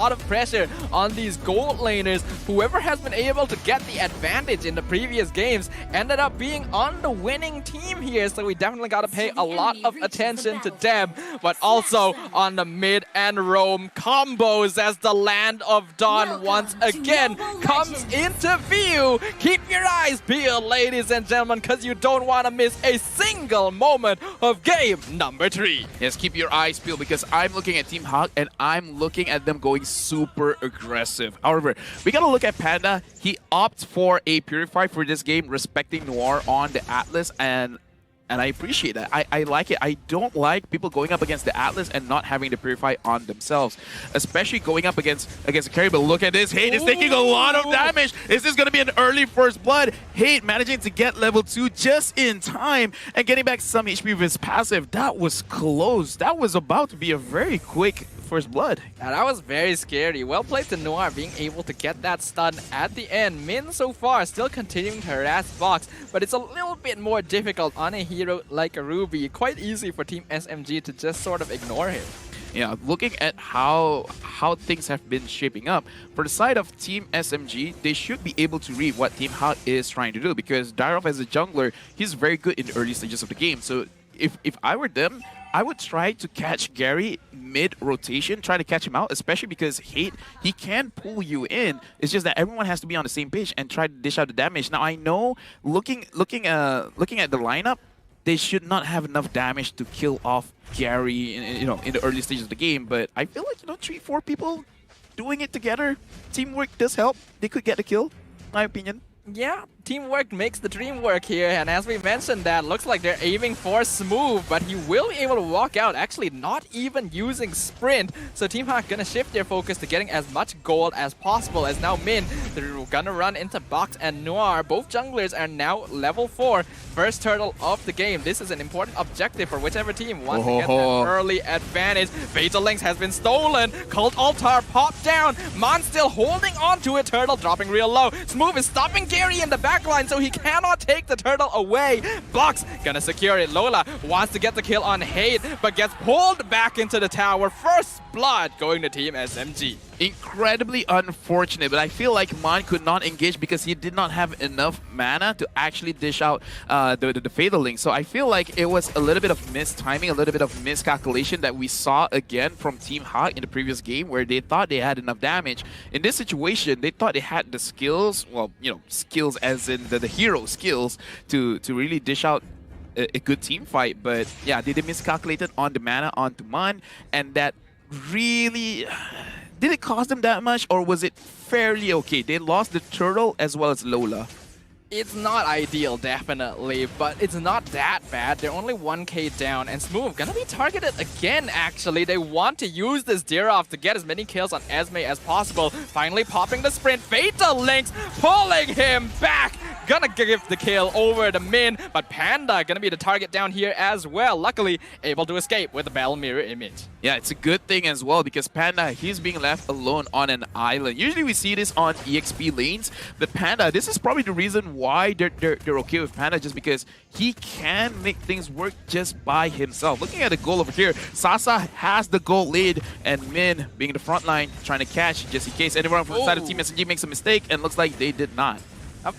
lot of pressure on these gold laners. Whoever has been able to get the advantage in the previous games ended up being on the winning team here, so we definitely got to pay a lot of attention to them, but also on the mid and roam combos as the Land of Dawn once again comes into view. Keep your eyes peeled, ladies and gentlemen, because you don't want to miss a single moment of game number 3. Yes, keep your eyes peeled because I'm looking at Team HAQ and I'm looking at them going super aggressive. However, we gotta look at Panda. He opts for a Purify for this game, respecting Noir on the Atlas, and I appreciate that. I like it. I don't like people going up against the Atlas and not having the Purify on themselves, especially going up against the carry. But look at this. Hate is taking a lot of damage. Is this going to be an early first blood? Hate managing to get level 2 just in time and getting back some HP with his passive. That was close. That was about to be a very quick first blood. Yeah, that was very scary. Well played to Noir being able to get that stun at the end. Min so far still continuing to harass Box, but it's a little bit more difficult on a hero like a Ruby. Quite easy for Team SMG to just sort of ignore him. Yeah, looking at how things have been shaping up, for the side of Team SMG, they should be able to read what Team HAQ is trying to do, because Dyrov as a jungler, he's very good in the early stages of the game. So if I were them, I would try to catch Gary mid-rotation, try to catch him out, especially because Hate, he can pull you in. It's just that everyone has to be on the same page and try to dish out the damage. Now, I know, looking at the lineup, they should not have enough damage to kill off Gary in the early stages of the game, but I feel like, 3-4 people doing it together, teamwork does help. They could get the kill, in my opinion. Yeah, teamwork makes the dream work here, and as we mentioned, that looks like they're aiming for Smooth, but he will be able to walk out, actually not even using Sprint. So Team HAQ gonna shift their focus to getting as much gold as possible, as now Min, they're gonna run into Box and Noir. Both junglers are now level 4, first turtle of the game. This is an important objective for whichever team wants to get that early advantage. Fatal Links has been stolen, Cult Altar popped down, Mon still holding on to it, Turtle dropping real low. Smooth is stopping Gary in the backline, so he cannot take the turtle away. Box gonna secure it. Lola wants to get the kill on Hate, but gets pulled back into the tower. First blood going to Team SMG. Incredibly unfortunate, but I feel like Mon could not engage because he did not have enough mana to actually dish out the Fatal Link. So I feel like it was a little bit of mistiming, a little bit of miscalculation that we saw again from Team HAQ in the previous game, where they thought they had enough damage. In this situation, they thought they had the skills, well, skills as in the hero skills to really dish out a good team fight, but yeah, they miscalculated on the mana onto Mon, and that really... Did it cost them that much, or was it fairly okay? They lost the turtle as well as Lola. It's not ideal, definitely, but it's not that bad. They're only 1k down, and Smooth gonna be targeted again, actually. They want to use this Dirov to get as many kills on Esme as possible. Finally popping the sprint. Fatal Links pulling him back. Gonna give the kill over to Min, but Panda gonna be the target down here as well. Luckily, able to escape with the Battle Mirror image. Yeah, it's a good thing as well, because Panda, he's being left alone on an island. Usually we see this on EXP lanes, but Panda, this is probably the reason why they're okay with Panda, just because he can make things work just by himself. Looking at the goal over here, Sasa has the goal lead, and Min being the front line, trying to catch just in case anyone from the side of Team SMG makes a mistake, and looks like they did not.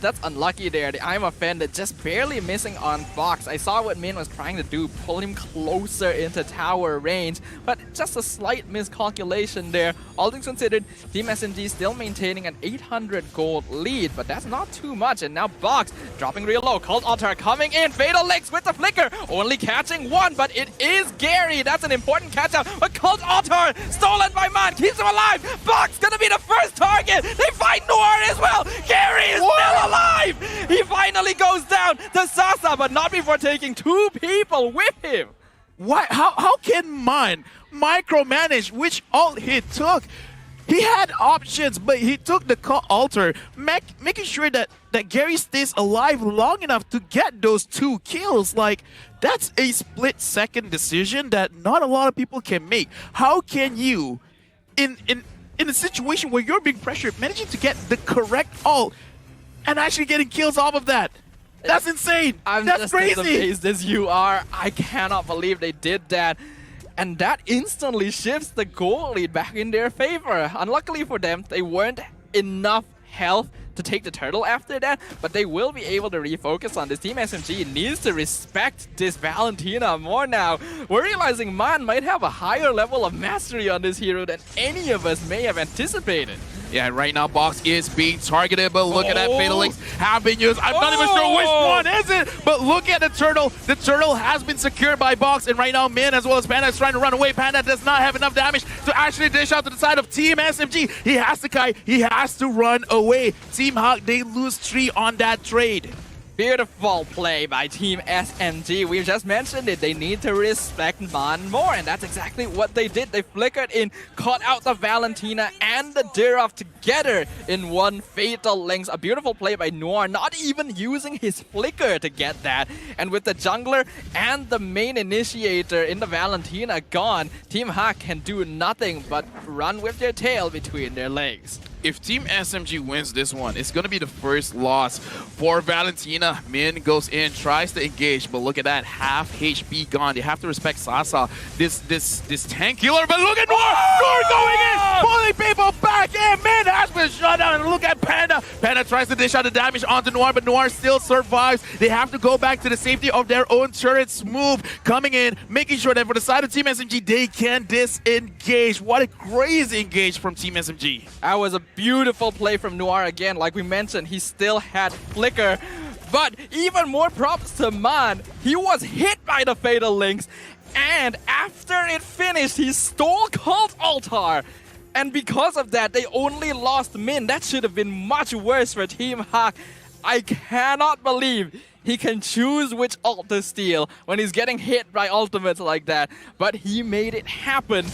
That's unlucky there. I'm offended, just barely missing on Box. I saw what Min was trying to do, pull him closer into tower range, but just a slight miscalculation there. All things considered, Team SMG still maintaining an 800 gold lead, but that's not too much. And now Box dropping real low. Cult Altar coming in. Fatal Links with the flicker, only catching one, but it is Gary. That's an important catch out. But Cult Altar stolen by Mon, keeps him alive. Box gonna be the first target. They find Noir as well. Gary is still alive! He finally goes down to Sasa, but not before taking 2 people with him. Why? How can Mon micromanage which ult he took? He had options, but he took the altar, making sure that Gary stays alive long enough to get those 2 kills. Like, that's a split-second decision that not a lot of people can make. How can you, in a situation where you're being pressured, managing to get the correct ult and actually getting kills off of that? That's insane. I'm That's just crazy. as amazed as you are. I cannot believe they did that. and that instantly shifts the goal lead back in their favor. Unluckily for them, they weren't enough health to take the turtle after that, but they will be able to refocus on this. Team SMG needs to respect this Valentina more now. We're realizing Man might have a higher level of mastery on this hero than any of us may have anticipated. Yeah, right now Box is being targeted, but look at that Fatal Links have been used. I'm not even sure which one is it, but look at the turtle. The turtle has been secured by Box, and right now Min as well as Panda is trying to run away. Panda does not have enough damage to actually dish out to the side of Team SMG. He has to kite, he has to run away. Team HAQ, they lose 3 on that trade. Beautiful play by Team SMG. We've just mentioned it. They need to respect Man more, and that's exactly what they did. They flickered in, caught out the Valentina and the Durov together in one Fatal Links. A beautiful play by Noir, not even using his flicker to get that. And with the jungler and the main initiator in the Valentina gone, Team HAQ can do nothing but run with their tail between their legs. If Team SMG wins this one, it's going to be the first loss for Valentina. Min goes in, tries to engage, but look at that, half HP gone. They have to respect Sasa, this tank killer, but look at Noir! Noir going in, pulling people back in. Min has been shut down, and look at Panda. Panda tries to dish out the damage onto Noir, but Noir still survives. They have to go back to the safety of their own turret. Smooth coming in, making sure that for the side of Team SMG, they can disengage. What a crazy engage from Team SMG. That was a beautiful play from Noir again. Like we mentioned, he still had flicker. But even more props to Man. He was hit by the Fatal Links, and after it finished, he stole Cult Altar. And because of that, they only lost Min. That should have been much worse for Team HAQ. I cannot believe he can choose which ult to steal when he's getting hit by ultimates like that. But he made it happen.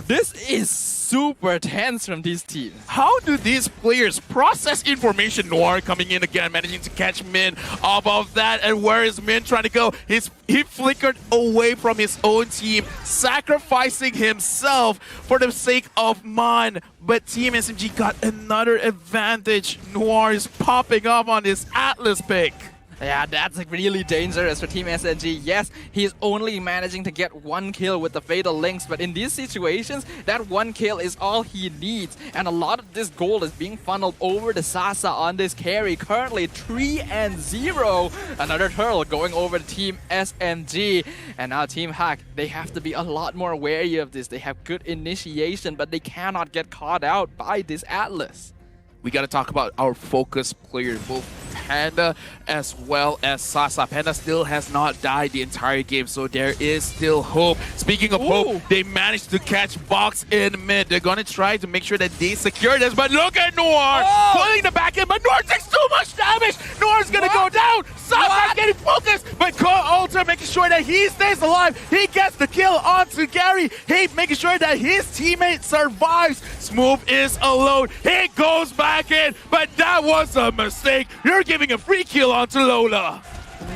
This is super tense from these teams. How do these players process information? Noir coming in again, managing to catch Min off of that. And where is Min trying to go? He flickered away from his own team, sacrificing himself for the sake of Man. But Team SMG got another advantage. Noir is popping up on this Atlas pick. Yeah, that's really dangerous for Team SMG. Yes, he's only managing to get 1 kill with the Fatal Links, but in these situations, that 1 kill is all he needs. And a lot of this gold is being funneled over to Sasa on this carry. Currently 3-0. Another turtle going over to Team SMG. And now Team HAQ, they have to be a lot more wary of this. They have good initiation, but they cannot get caught out by this Atlas. We got to talk about our focus players, both Panda as well as Sasa. Panda still has not died the entire game, so there is still hope. Speaking of hope, they managed to catch Box in mid. They're going to try to make sure that they secure this, but look at Noir pulling the back end, but Noir takes too much damage. Noir's going to go down. Sasa's getting focused, but Ultra making sure that he stays alive. He gets the kill onto Gary. He making sure that his teammate survives. Smooth is alone. He goes back in, but that was a mistake. You're giving a free kill onto Lola.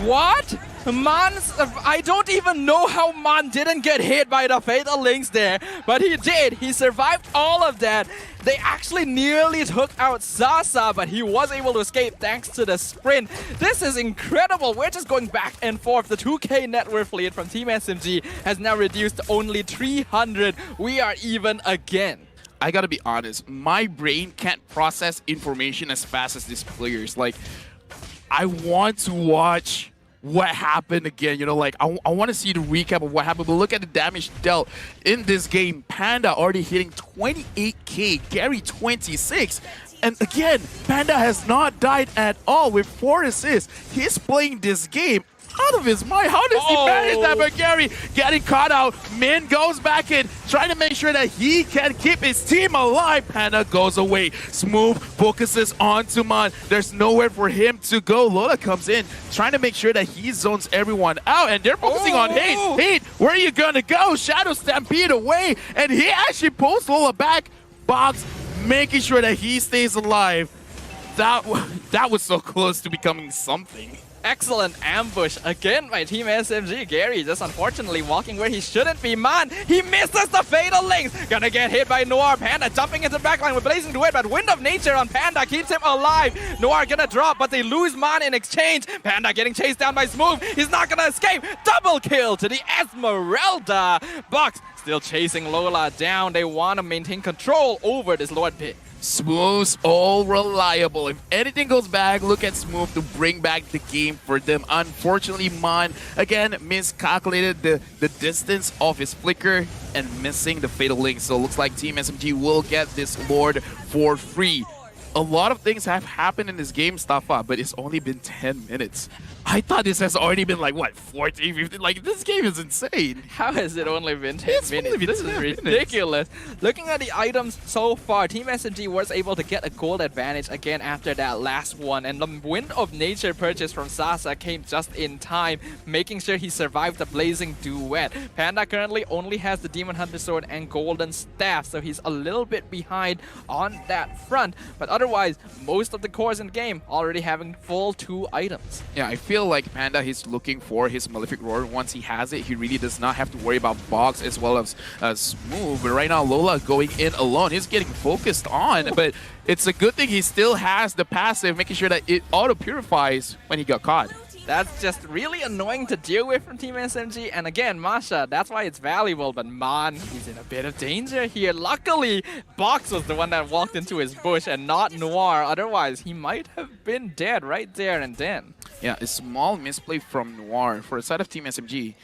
What? I don't even know how Man didn't get hit by the Fatal Links there, but he did. He survived all of that. They actually nearly took out Sasa, but he was able to escape thanks to the sprint. This is incredible. We're just going back and forth. The 2K net worth lead from Team SMG has now reduced to only 300. We are even again. I gotta be honest, my brain can't process information as fast as these players. Like, I want to watch what happened again, you know, like I want to see the recap of what happened, but look at the damage dealt in this game. Panda already hitting 28k, Gary 26. And again, Panda has not died at all with 4 assists. He's playing this game out of his mind. How does he manage that? But Gary getting caught out. Min goes back in, trying to make sure that he can keep his team alive. Panda goes away. Smooth focuses onto Man. There's nowhere for him to go. Lola comes in, trying to make sure that he zones everyone out. And they're focusing on Hate. Hate, where are you gonna go? Shadow Stampede away. And he actually pulls Lola back. Box making sure that he stays alive. That was so close to becoming something. Excellent ambush again by Team SMG. Gary just unfortunately walking where he shouldn't be. Man, he misses the fatal links. Gonna get hit by Noir. Panda jumping into the backline with Blazing Duet, but Wind of Nature on Panda keeps him alive. Noir gonna drop, but they lose Man in exchange. Panda getting chased down by Smooth. He's not gonna escape. Double kill to the Esmeralda. Box still chasing Lola down. They want to maintain control over this Lord Pit. Smooth's all reliable. If anything goes back, look at Smooth to bring back the game for them. Unfortunately, Mon, again, miscalculated the distance of his flicker and missing the fatal link. So looks like Team SMG will get this Lord for free. A lot of things have happened in this game, Staffa, but it's only been 10 minutes. I thought this has already been like, what, 14, 15? Like, this game is insane. How has it only been 10 minutes? This is ridiculous. Looking at the items so far, Team SMG was able to get a gold advantage again after that last one. And the Wind of Nature purchase from Sasa came just in time, making sure he survived the Blazing Duet. Panda currently only has the Demon Hunter Sword and Golden Staff, so he's a little bit behind on that front. But otherwise, most of the cores in the game already having full 2 items. Yeah, I feel like Panda is looking for his Malefic Roar. Once he has it, he really does not have to worry about Box as well as Smooth. But right now, Lola going in alone. He's getting focused on, but it's a good thing he still has the passive, making sure that it auto-purifies when he got caught. That's just really annoying to deal with from Team SMG. And again, Masha, that's why it's valuable. But Man, he's in a bit of danger here. Luckily, Box was the one that walked into his bush and not Noir. Otherwise, he might have been dead right there and then. Yeah, a small misplay from Noir for the side of Team SMG.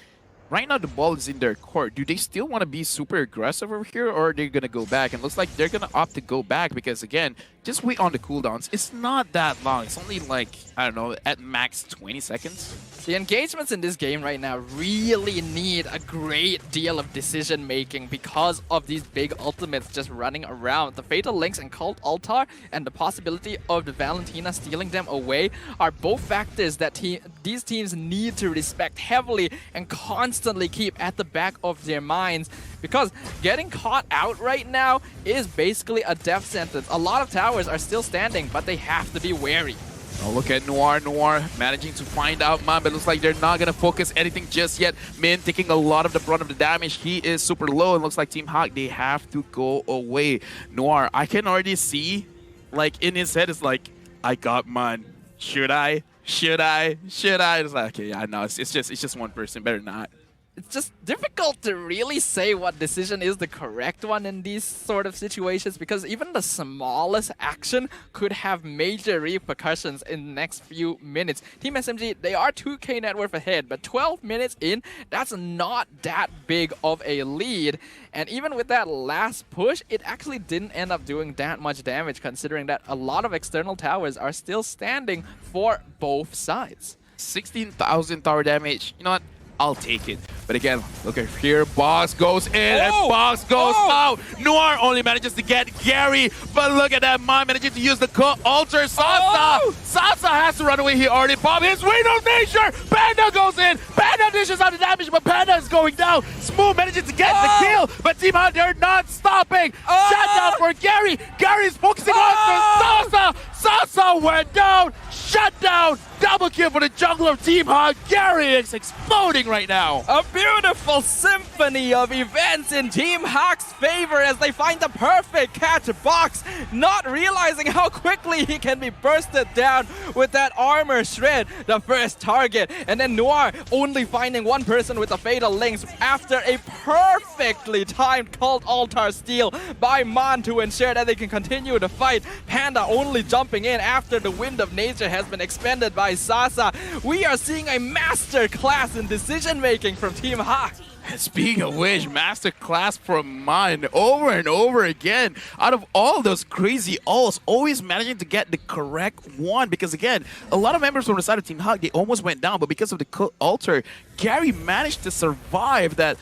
Right now, the ball is in their court. Do they still want to be super aggressive over here, or are they going to go back? And looks like they're going to opt to go back because, again, just wait on the cooldowns. It's not that long. It's only like, I don't know, at max 20 seconds. The engagements in this game right now really need a great deal of decision making because of these big ultimates just running around. The Fatal Links and Cult Altar and the possibility of the Valentina stealing them away are both factors that these teams need to respect heavily and constantly keep at the back of their minds, because getting caught out right now is basically a death sentence. A lot of towers are still standing, but they have to be wary. Oh, look at Noir. Noir managing to find out Man, but it looks like they're not going to focus anything just yet. Min taking a lot of the brunt of the damage. He is super low, and looks like Team HAQ, they have to go away. Noir, I can already see, like, in his head, it's like, I got Man. Should I? Should I? Should I? It's like, okay, yeah, no, it's just one person. Better not. It's just difficult to really say what decision is the correct one in these sort of situations, because even the smallest action could have major repercussions in the next few minutes. Team SMG, they are 2k net worth ahead, but 12 minutes in, that's not that big of a lead. And even with that last push, it actually didn't end up doing that much damage, considering that a lot of external towers are still standing for both sides. 16,000 tower damage. You know what? I'll take it. But again, look at here. Box goes in and Box goes out. Noir only manages to get Gary, but look at that Man managing to use the altar. Sasa! Sasa has to run away. He already popped his Wind of Nature. Panda goes in. Panda dishes out the damage, but Panda is going down. Smooth manages to get the kill, but Team HAQ, they're not stopping. Shut down for Gary. Gary's focusing on Sasa. Sasa went down. Shut down. Double kill for the jungler of Team HAQ. Gary is exploding right now. A beautiful symphony of events in Team HAQ's favor as they find the perfect catch. Box not realizing how quickly he can be bursted down with that armor shred, the first target. And then Noir only finding one person with the Fatal Links after a perfectly timed Cult Altar steal by Man to ensure that they can continue the fight. Panda only jumping in after the Wind of Nature has been expended by Sasa. We are seeing a master class in decision making from Team HAQ. Speaking of which, masterclass from Man over and over again. Out of all those crazy ults, always managing to get the correct one. Because again, a lot of members from the side of Team HAQ, they almost went down, but because of the altar, Gary managed to survive that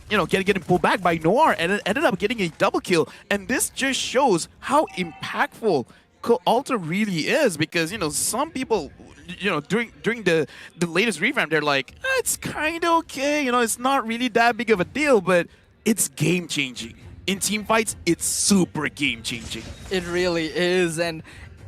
getting pulled back by Noir and ended up getting a double kill. And this just shows how impactful altar really is, because some people during the latest revamp, they're like, it's kind of okay, it's not really that big of a deal, but it's game changing. In team fights, it's super game changing. It really is. And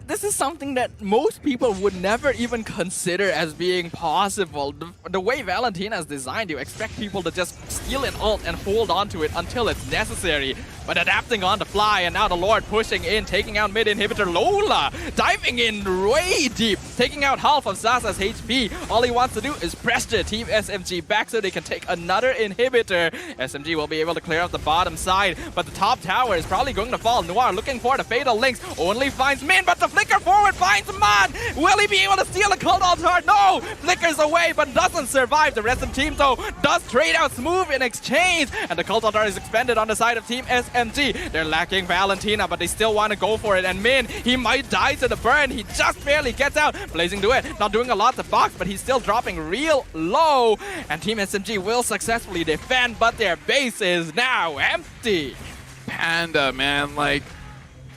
this is something that most people would never even consider as being possible. The way Valentina is designed, you expect people to just steal an ult and hold on to it until it's necessary. But adapting on the fly, and now the Lord pushing in, taking out mid inhibitor Lola, diving in way deep, taking out half of Sasa's HP. All he wants to do is pressure Team SMG back so they can take another inhibitor. SMG will be able to clear up the bottom side, but the top tower is probably going to fall. Noir looking for the fatal links, only finds Min, but the flicker forward finds Mod. Will he be able to steal a cult altar? No! Flickers away, but doesn't survive. The rest of the team, though, does trade out Smooth in exchange, and the cult altar is expended on the side of Team SMG. They're lacking Valentina, but they still want to go for it. And Min, he might die to the burn. He just barely gets out. Blazing to it, not doing a lot to box, but he's still dropping real low. And Team SMG will successfully defend, but their base is now empty. Panda, man, like,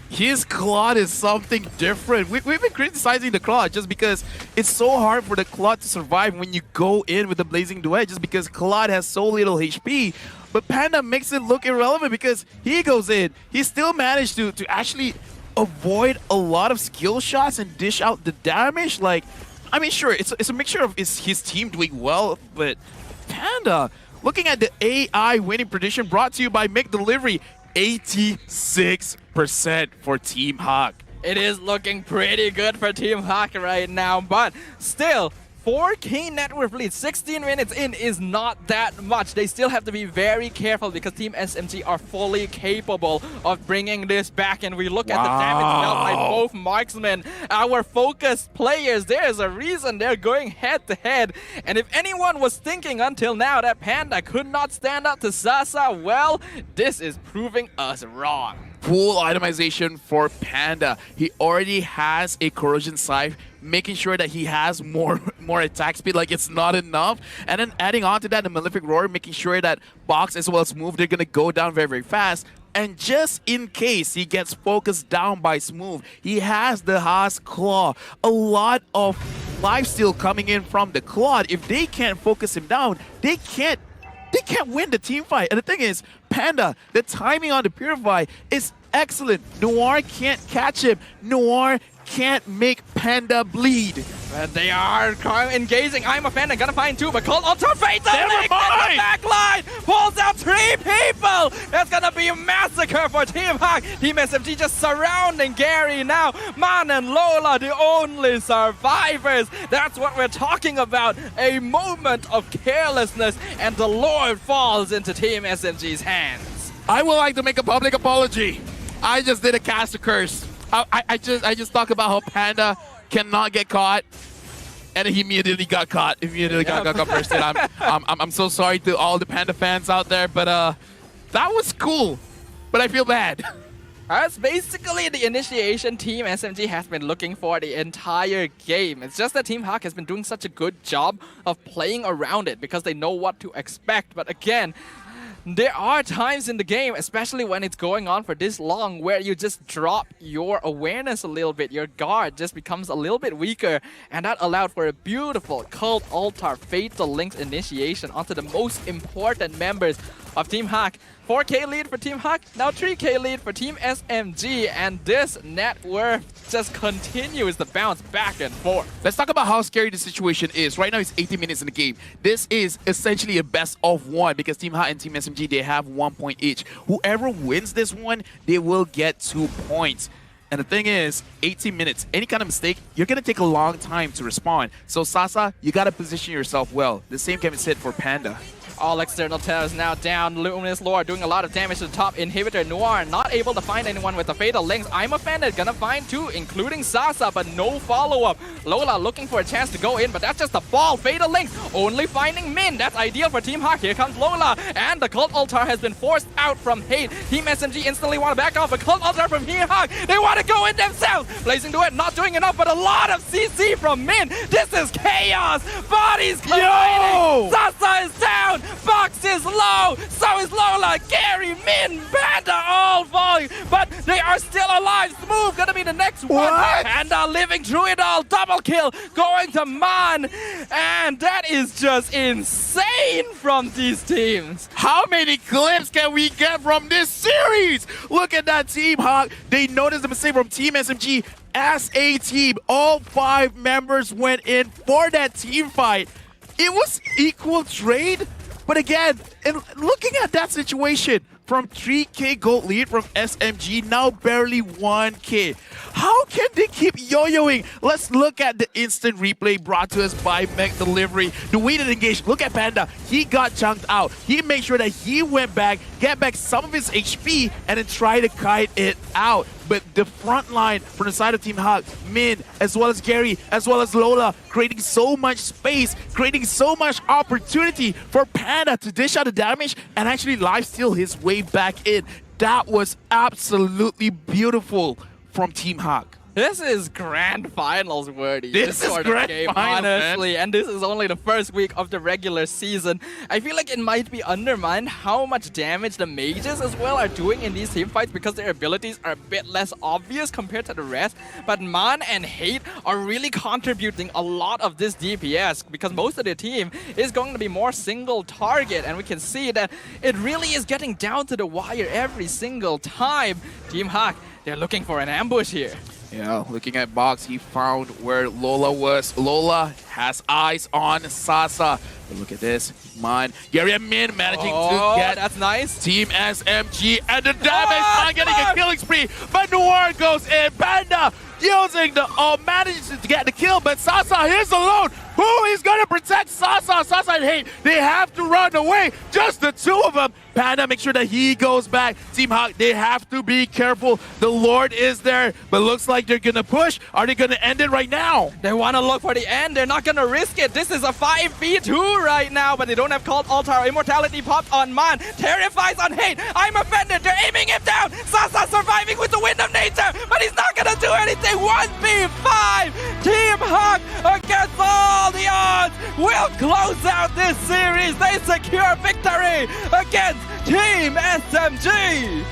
his Claude is something different. We've been criticizing the Claude just because it's so hard for the Claude to survive when you go in with the Blazing Duet, just because Claude has so little HP. But Panda makes it look irrelevant because he goes in. He still managed to actually avoid a lot of skill shots and dish out the damage. Like, I mean, sure, it's a mixture of his team doing well, but Panda, looking at the AI winning prediction brought to you by Make Delivery, 86% for Team HAQ. It is looking pretty good for Team HAQ right now, but still, 4K net worth lead, 16 minutes in is not that much. They still have to be very careful because Team SMG are fully capable of bringing this back. And we look at the damage dealt by both marksmen, our focused players. There's a reason they're going head to head. And if anyone was thinking until now that Panda could not stand up to Sasa, well, this is proving us wrong. Full itemization for Panda. He already has a corrosion scythe, making sure that he has more attack speed. Like, it's not enough. And then adding on to that, the Malefic Roar, making sure that Box as well as Smooth, they're gonna go down very, very fast. And just in case he gets focused down by Smooth, he has the Haas Claw. A lot of lifesteal coming in from the Claude. If they can't focus him down, they can't win the team fight. And the thing is, Panda, the timing on the Purify is excellent. Noir can't catch him. Noir can't make Panda bleed. But they are engaging. I'm a Panda, gonna find two, but Cold Ultra Fatal Link in the back line pulls out 3 people. That's gonna be a massacre for Team HAQ. Team SMG just surrounding Gary now. Man and Lola, the only survivors. That's what we're talking about. A moment of carelessness, and the Lord falls into Team SMG's hands. I would like to make a public apology. I just did a caster curse. I just talk about how Panda cannot get caught, and he immediately got caught. Got first. And I'm so sorry to all the Panda fans out there, but that was cool. But I feel bad. That's basically the initiation Team SMG has been looking for the entire game. It's just that Team HAQ has been doing such a good job of playing around it because they know what to expect. But again, there are times in the game, especially when it's going on for this long, where you just drop your awareness a little bit. Your guard just becomes a little bit weaker, and that allowed for a beautiful Cult Altar Fatal Links initiation onto the most important members of Team HAQ. 4K lead for Team HAQ, now 3K lead for Team SMG, and this net worth just continues to bounce back and forth. Let's talk about how scary the situation is. Right now, it's 80 minutes in the game. This is essentially a best of one because Team HAQ and Team SMG, they have 1 point each. Whoever wins this one, they will get 2 points. And the thing is, 18 minutes, any kind of mistake, you're going to take a long time to respond. So Sasa, you got to position yourself well. The same can be said for Panda. All external towers now down. Luminous Lord doing a lot of damage to the top inhibitor. Noir not able to find anyone with the fatal links. I'm offended, gonna find 2, including Sasa, but no follow-up. Lola looking for a chance to go in, but that's just a fall. Fatal links only finding Min. That's ideal for Team HAQ. Here comes Lola, and the Cult Altar has been forced out from Hate. Team SMG instantly want to back off, but Cult Altar from Team HAQ, they want to go in themselves. Blazing to it, not doing enough, but a lot of CC from Min. This is chaos. Bodies colliding. Sasa is down. Box is low, so is Lola, Gary, Min, Panda all falling, but they are still alive. Smooth gonna be the next one. What? Panda living through it all. Double kill going to Man, and that is just insane from these teams. How many clips can we get from this series? Look at that Team HAQ. They noticed the mistake from Team SMG. As a team, all 5 members went in for that team fight. It was equal trade, but again, looking at that situation, from 3K gold lead from SMG, now barely 1K. How can they keep yo-yoing? Let's look at the instant replay brought to us by Mech Delivery. The way that engaged, look at Panda. He got chunked out. He made sure that he went back, get back some of his HP, and then try to kite it out. But the front line from the side of Team HAQ, Min, as well as Gary, as well as Lola, creating so much space, creating so much opportunity for Panda to dish out the damage and actually lifesteal his way back in. That was absolutely beautiful from Team HAQ. This is grand finals worthy. This is sort grand of game, finals, honestly, and this is only the first week of the regular season. I feel like it might be undermined how much damage the mages as well are doing in these team fights because their abilities are a bit less obvious compared to the rest. But Man and Hate are really contributing a lot of this DPS because most of the team is going to be more single target, and we can see that it really is getting down to the wire every single time. Team HAQ, they're looking for an ambush here. Yeah, looking at Box, he found where Lola was. Lola has eyes on Sasa. But look at this, Man. Gary and Min managing to get that's nice. Team SMG and the damage. Man getting a killing spree, but Noir goes in. Panda using the manages to get the kill, but Sasa is alone. Who is gonna protect Sasa? Sasa and Hate, they have to run away. Just the 2 of them. Panda, make sure that he goes back. Team HAQ, they have to be careful. The Lord is there, but looks like they're gonna push. Are they gonna end it right now? They want to look for the end. They're not going to risk it. This is a 5v2 right now, but they don't have Cult Altar. Immortality popped on Man. Terrifies on Hate. I'm offended. They're aiming him down. Sasa surviving with the Wind of Nature, but he's not going to do anything. 1v5. Team HAQ against all the odds will close out this series. They secure victory against Team SMG.